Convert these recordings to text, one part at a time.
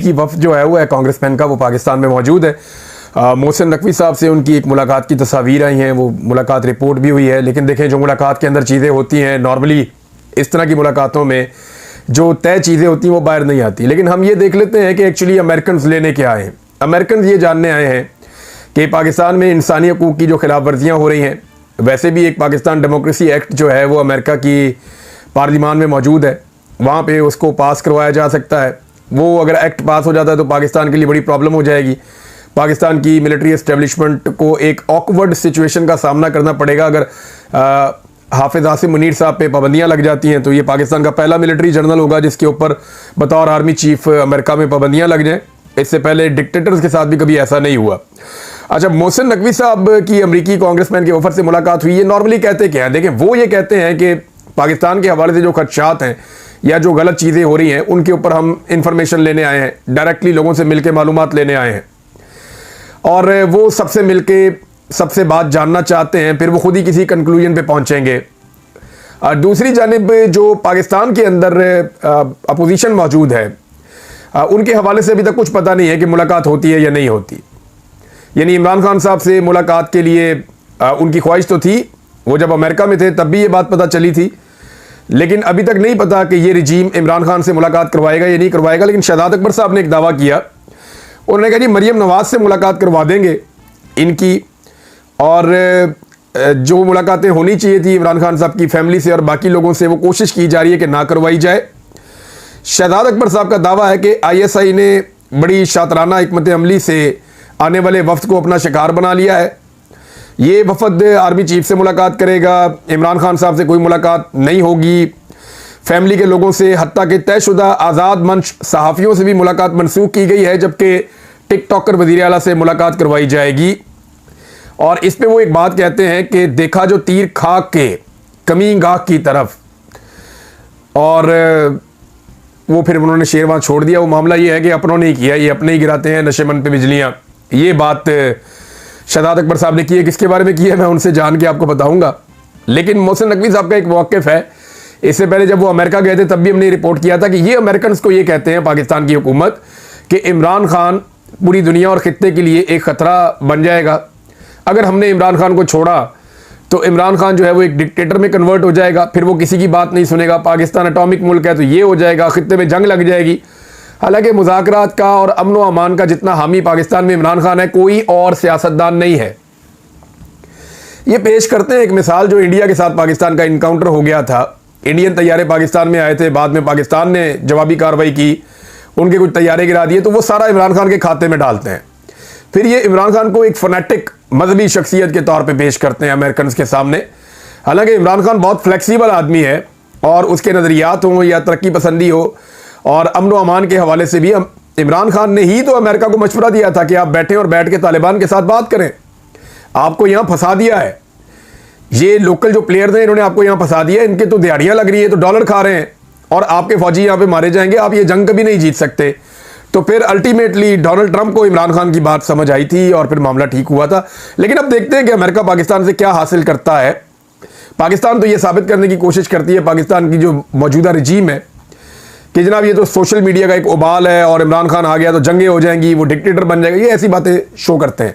की वफ़द जो है वो है कांग्रेसमैन का, वो पाकिस्तान में मौजूद है। मोहसिन नकवी साहब से उनकी एक मुलाकात की तस्वीर आई हैं, वो मुलाकात रिपोर्ट भी हुई है। लेकिन देखें, जो मुलाकात के अंदर चीज़ें होती हैं, नॉर्मली इस तरह की मुलाकातों में जो तय चीज़ें होती हैं वो बाहर नहीं आती। लेकिन हम ये देख लेते हैं कि एक्चुअली अमेरिकन लेने क्या आए हैं। अमेरिकन ये जानने आए हैं कि पाकिस्तान में इंसानी हकूक़ की जो खिलाफ वर्जियाँ हो रही हैं, वैसे भी एक पाकिस्तान डेमोक्रेसी एक्ट जो है वो अमेरिका की पार्लिमान में मौजूद है, वहाँ पे उसको पास करवाया जा सकता है। वो अगर एक्ट पास हो जाता है तो पाकिस्तान के लिए बड़ी प्रॉब्लम हो जाएगी। पाकिस्तान की मिलिट्री एस्टेब्लिशमेंट को एक ऑकवर्ड सिचुएशन का सामना करना पड़ेगा। अगर हाफिज़ आसिम मुनीर साहब पे पाबंदियाँ लग जाती हैं तो ये पाकिस्तान का पहला मिलिट्री जनरल होगा जिसके ऊपर बतौर आर्मी चीफ अमेरिका में पाबंदियाँ लग जाएँ। इससे पहले डिक्टेटर्स के साथ भी कभी ऐसा नहीं हुआ। अच्छा, मोहसिन नकवी साहब की अमरीकी कांग्रेसमैन के वफद से मुलाकात हुई। ये नॉर्मली कहते क्या हैं? देखें, वो ये कहते हैं कि पाकिस्तान के हवाले से जो खदशात हैं या जो गलत चीज़ें हो रही हैं उनके ऊपर हम इंफॉर्मेशन लेने आए हैं, डायरेक्टली लोगों से मिलकर मालूमात लेने आए हैं और वो सबसे मिलके सबसे बात जानना चाहते हैं, फिर वो खुद ही किसी कंक्लूजन पे पहुंचेंगे। दूसरी जानिब जो पाकिस्तान के अंदर अपोजिशन मौजूद है, उनके हवाले से अभी तक कुछ पता नहीं है कि मुलाकात होती है या नहीं होती। यानी इमरान खान साहब से मुलाकात के लिए उनकी ख्वाहिश तो थी, वो जब अमेरिका में थे तब भी ये बात पता चली थी, लेकिन अभी तक नहीं पता कि ये रिजीम इमरान खान से मुलाकात करवाएगा या नहीं करवाएगा। लेकिन शहजाद अकबर साहब ने एक दावा किया, उन्होंने कहा जी मरियम नवाज से मुलाकात करवा देंगे इनकी, और जो मुलाकातें होनी चाहिए थी इमरान खान साहब की फैमिली से और बाकी लोगों से, वो कोशिश की जा रही है कि ना करवाई जाए। शहजाद अकबर साहब का दावा है कि ISI ने बड़ी शातराना हिकमत अमली से आने वाले वफ्द को अपना शिकार बना लिया है। ये वफद आर्मी चीफ से मुलाकात करेगा, इमरान खान साहब से कोई मुलाकात नहीं होगी, फैमिली के लोगों से हत्ता के तयशुदा आज़ाद मंच सहाफ़ियों से भी मुलाकात मनसूख की गई है, जबकि टिकटॉकर वज़ीर आला से मुलाकात करवाई जाएगी। और इस पे वो एक बात कहते हैं कि देखा जो तीर खाक के कमी गाह की तरफ, और वो फिर उन्होंने शेर वहाँ छोड़ दिया। वो मामला ये है कि अपनों ने ही किया, ये अपने ही गिराते हैं नशेमन पे बिजलियाँ। ये बात शहजाद अकबर साहब ने की है। किसके बारे में की है मैं उनसे जान के आपको बताऊंगा। लेकिन मोहसिन नकवी साहब का एक मौक़िफ़ है, इससे पहले जब वो अमेरिका गए थे तब भी हमने रिपोर्ट किया था कि ये अमेरिकन को ये कहते हैं पाकिस्तान की हुकूमत कि इमरान खान पूरी दुनिया और ख़ित्ते के लिए एक ख़तरा बन जाएगा। अगर हमने इमरान खान को छोड़ा तो इमरान खान जो है वो एक डिक्टेटर में कन्वर्ट हो जाएगा, फिर वो किसी की बात नहीं सुनेगा। पाकिस्तान एटॉमिक मुल्क है तो ये हो जाएगा, ख़ित्ते में जंग लग जाएगी। हालांकि मुज़ाकरात का और अमन व अमान का जितना हामी पाकिस्तान में इमरान खान है, कोई और सियासतदान नहीं है। ये पेश करते हैं एक मिसाल, जो इंडिया के साथ पाकिस्तान का इनकाउंटर हो गया था। इंडियन तैयारे पाकिस्तान में आए थे, बाद में पाकिस्तान ने जवाबी कार्रवाई की, उनके कुछ तैयारे गिरा दिए, तो वो सारा इमरान खान के खाते में डालते हैं। फिर ये इमरान खान को एक फनेटिक मजहबी शख्सियत के तौर पे पेश करते हैं अमेरिकन के सामने। हालांकि इमरान खान बहुत फ्लेक्सिबल आदमी है और उसके नज़रियात हों या तरक्की पसंदी हो और अमन व अमान के हवाले से भी इमरान खान ने ही तो अमेरिका को मशवरा दिया था कि आप बैठें और बैठ के तालिबान के साथ बात करें। आपको यहाँ फंसा दिया है, ये लोकल जो प्लेयर्स हैं इन्होंने आपको यहाँ फंसा दिया, इनके तो दिहाड़ियाँ लग रही है, तो डॉलर खा रहे हैं और आपके फौजी यहाँ पे मारे जाएंगे, आप ये जंग कभी नहीं जीत सकते। तो फिर अल्टीमेटली डोनाल्ड ट्रंप को इमरान खान की बात समझ आई थी और फिर मामला ठीक हुआ था। लेकिन अब देखते हैं कि अमेरिका पाकिस्तान से क्या हासिल करता है। पाकिस्तान तो ये साबित करने की कोशिश करती है, पाकिस्तान की जो मौजूदा रजीम है, कि जनाब ये तो सोशल मीडिया का एक उबाल है और इमरान खान आ गया तो जंगें हो जाएंगी, वो डिक्टेटर बन जाएगा, ये ऐसी बातें शो करते हैं।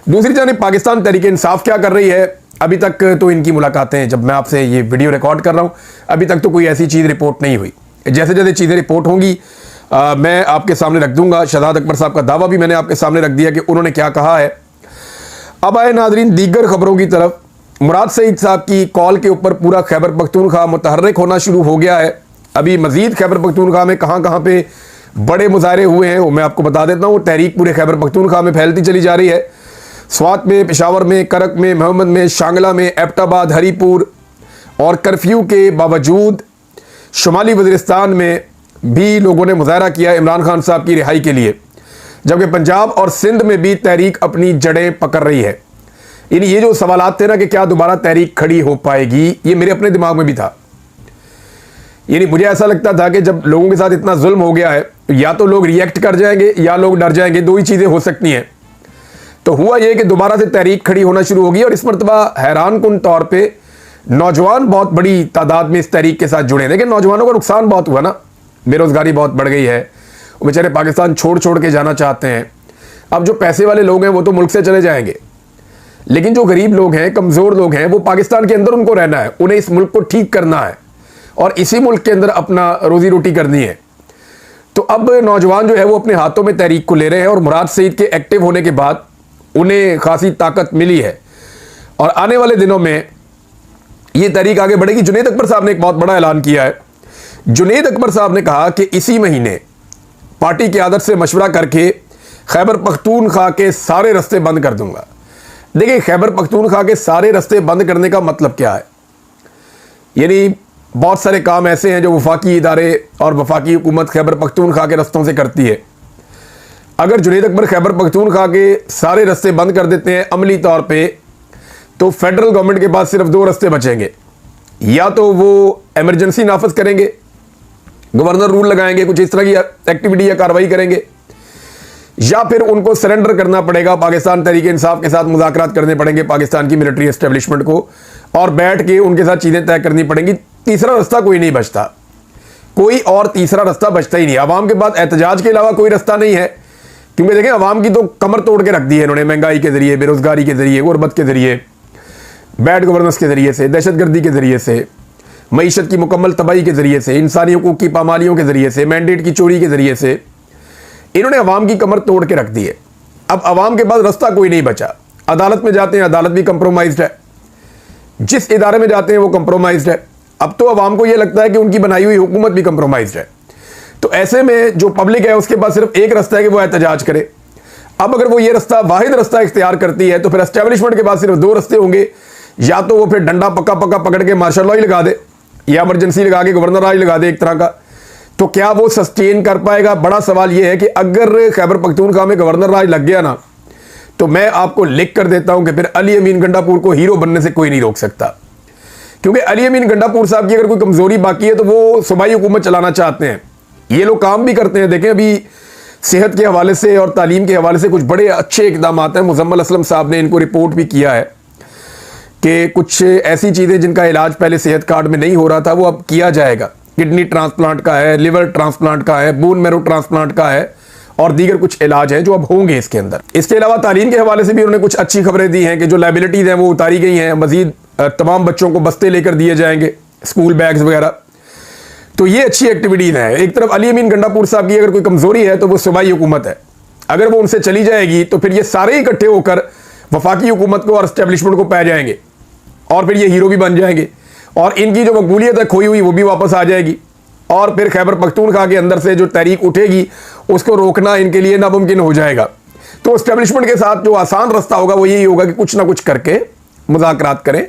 दूसरी जानिब पाकिस्तान तहरीक इंसाफ क्या कर रही है? अभी तक तो इनकी मुलाकातें, जब मैं आपसे ये वीडियो रिकॉर्ड कर रहा हूँ, अभी तक तो कोई ऐसी चीज़ रिपोर्ट नहीं हुई। जैसे जैसे चीज़ें रिपोर्ट होंगी मैं आपके सामने रख दूंगा। शहजाद अकबर साहब का दावा भी मैंने आपके सामने रख दिया कि उन्होंने क्या कहा है। अब आए नाजरीन दीगर खबरों की तरफ। मुराद सईद साहब की कॉल के ऊपर पूरा खैबर पख्तूनख्वा मुतहर्रिक होना शुरू हो गया है। अभी मजीद खैबर पख्तूनख्वा में कहाँ कहाँ पे बड़े मुजाहरे हुए हैं वो मैं आपको बता देता हूँ। तहरीक पूरे खैबर पख्तूनख्वा में फैलती चली जा रही है। स्वात में, पेशावर में, करक में, मोहम्मद में, शांगला में, एबटाबाद, हरीपुर और कर्फ्यू के बावजूद शुमाली वज़ीरिस्तान में भी लोगों ने मुजाहरा किया इमरान खान साहब की रिहाई के लिए, जबकि पंजाब और सिंध में भी तहरीक अपनी जड़ें पकड़ रही है। यानी ये जो सवालात थे ना कि क्या दोबारा तहरीक खड़ी हो पाएगी, ये मेरे अपने दिमाग में भी था। यानी मुझे ऐसा लगता था कि जब लोगों के साथ इतना जुल्म हो गया है तो या तो लोग रिएक्ट कर जाएंगे या लोग डर जाएंगे, दो ही चीज़ें हो सकती हैं। तो हुआ ये कि दोबारा से तहरीक खड़ी होना शुरू होगी और इस मरतबा हैरान कुन तौर पर नौजवान बहुत बड़ी तादाद में इस तहरीक के साथ जुड़े। लेकिन नौजवानों का नुकसान बहुत हुआ ना, बेरोज़गारी बहुत बढ़ गई है, वो बेचारे पाकिस्तान छोड़ छोड़ के जाना चाहते हैं। अब जो पैसे वाले लोग हैं वो तो मुल्क से चले जाएंगे, लेकिन जो गरीब लोग हैं, कमज़ोर लोग हैं, वो पाकिस्तान के अंदर उनको रहना है, उन्हें इस मुल्क को ठीक करना है और इसी मुल्क के अंदर अपना रोज़ी रोटी करनी है। तो अब नौजवान जो है वो अपने हाथों में तहरीक को ले रहे हैं और मुराद सईद के एक्टिव होने के बाद उन्हें खासी ताकत मिली है और आने वाले दिनों में ये तहरीक आगे बढ़ेगी। जुनैद अकबर साहब ने एक बहुत बड़ा ऐलान किया है। जुनैद अकबर साहब ने कहा कि इसी महीने पार्टी क़यादत से मशवरा करके खैबर पख्तूनख्वा के सारे रास्ते बंद कर दूंगा। देखिए, खैबर पख्तूनख्वा के सारे रास्ते बंद करने का मतलब क्या है? यानी बहुत सारे काम ऐसे हैं जो वफाकी इदारे और वफाकी हुकूमत खैबर पख्तूनख्वा के रस्तों से करती है। अगर जुनैद अकबर खैबर पख्तूनख्वा के सारे रास्ते बंद कर देते हैं अमली तौर पे, तो फेडरल गवर्नमेंट के पास सिर्फ 2 रास्ते बचेंगे। या तो वो एमरजेंसी नाफज करेंगे, गवर्नर रूल लगाएंगे, कुछ इस तरह की एक्टिविटी या कार्रवाई करेंगे, या फिर उनको सरेंडर करना पड़ेगा, पाकिस्तान तहरीक इंसाफ के साथ मुज़ाकरात करने पड़ेंगे पाकिस्तान की मिलिट्री एस्टेब्लिशमेंट को और बैठ के उनके साथ चीज़ें तय करनी पड़ेंगी। तीसरा रास्ता कोई नहीं बचता, कोई और तीसरा रास्ता बचता ही नहीं। अवाम के पास एहतजाज के अलावा कोई रास्ता नहीं है, क्योंकि देखें अवाम की तो कमर तोड़ के रख दी है इन्होंने, महंगाई के जरिए, बेरोजगारी के जरिए, गुर्बत के जरिए, बैड गवर्नेंस के जरिए से, दहशतगर्दी के जरिए से, मईशत की मुकम्मल तबाही के जरिए से, इंसानी हुकूक की पामालियों के जरिए से, मैंडेट की चोरी के जरिए से इन्होंने अवाम की कमर तोड़ के रख दी है। अब अवाम के पास रास्ता कोई नहीं बचा। अदालत में जाते हैं, अदालत भी कंप्रोमाइज्ड है, जिस इदारे में जाते हैं वो कंप्रोमाइज्ड है। अब तो अवाम को यह लगता है कि उनकी बनाई हुई हुकूमत भी कंप्रोमाइज्ड है। तो ऐसे में जो पब्लिक है उसके पास सिर्फ एक रास्ता है कि वो एहतजाज करे। अब अगर वो ये रास्ता वाहिद रास्ता इख्तियार करती है तो फिर एस्टेब्लिशमेंट के पास सिर्फ 2 रास्ते होंगे, या तो वो फिर डंडा पक्का पक्का पकड़ के मार्शल लॉ ही लगा दे या इमरजेंसी लगा के गवर्नर राज लगा दे एक तरह का। तो क्या वो सस्टेन कर पाएगा? बड़ा सवाल यह है कि अगर खैबर पख्तूनख्वा में गवर्नर राज लग गया ना, तो मैं आपको लिख कर देता हूं कि फिर अली अमीन गंडापुर को हीरो बनने से कोई नहीं रोक सकता। क्योंकि अली अमीन गंडापुर साहब की अगर कोई कमजोरी बाकी है तो वो सूबाई हुकूमत चलाना चाहते हैं। ये लोग काम भी करते हैं। देखें, अभी सेहत के हवाले से और तालीम के हवाले से कुछ बड़े अच्छे इकदाम हैं। मुजम्मल असलम साहब ने इनको रिपोर्ट भी किया है कि कुछ ऐसी चीज़ें जिनका इलाज पहले सेहत कार्ड में नहीं हो रहा था वो अब किया जाएगा। किडनी ट्रांसप्लांट का है, लिवर ट्रांसप्लांट का है, बोन मैरो ट्रांसप्लांट का है और दीगर कुछ इलाज हैं जो अब होंगे इसके अंदर। इसके अलावा तालीम के हवाले से भी उन्होंने कुछ अच्छी खबरें दी हैं कि जो लाइबिलिटीज़ हैं वो उतारी गई हैं। मजीद तमाम बच्चों को बस्ते लेकर दिए जाएंगे, स्कूल बैग्स वगैरह। तो ये अच्छी एक्टिविटीज़ हैं। एक तरफ अली अमीन गंडापुर साहब की अगर कोई कमज़ोरी है तो वो सूबाई हुकूमत है। अगर वो उनसे चली जाएगी तो फिर ये सारे इकट्ठे होकर वफाकी हुकूमत को और एस्टेब्लिशमेंट को पै जाएंगे और फिर ये हीरो भी बन जाएंगे और इनकी जो मकबूलियत है खोई हुई वो भी वापस आ जाएगी और फिर खैबर पख्तूनख्वा के अंदर से जो तहरीक उठेगी उसको रोकना इनके लिए नामुमकिन हो जाएगा। तो एस्टेब्लिशमेंट के साथ जो आसान रास्ता होगा वो यही होगा कि कुछ ना कुछ करके मुज़ाकरात करें,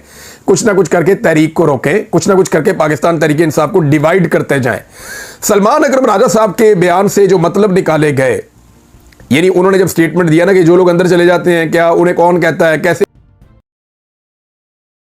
कुछ ना कुछ करके तहरीक को रोकें, कुछ ना कुछ करके पाकिस्तान तहरीक इंसाफ को डिवाइड करते जाएं। सलमान अकरम राजा साहब के बयान से जो मतलब निकाले गए, यानी उन्होंने जब स्टेटमेंट दिया ना कि जो लोग अंदर चले जाते हैं क्या उन्हें कौन कहता है, कैसे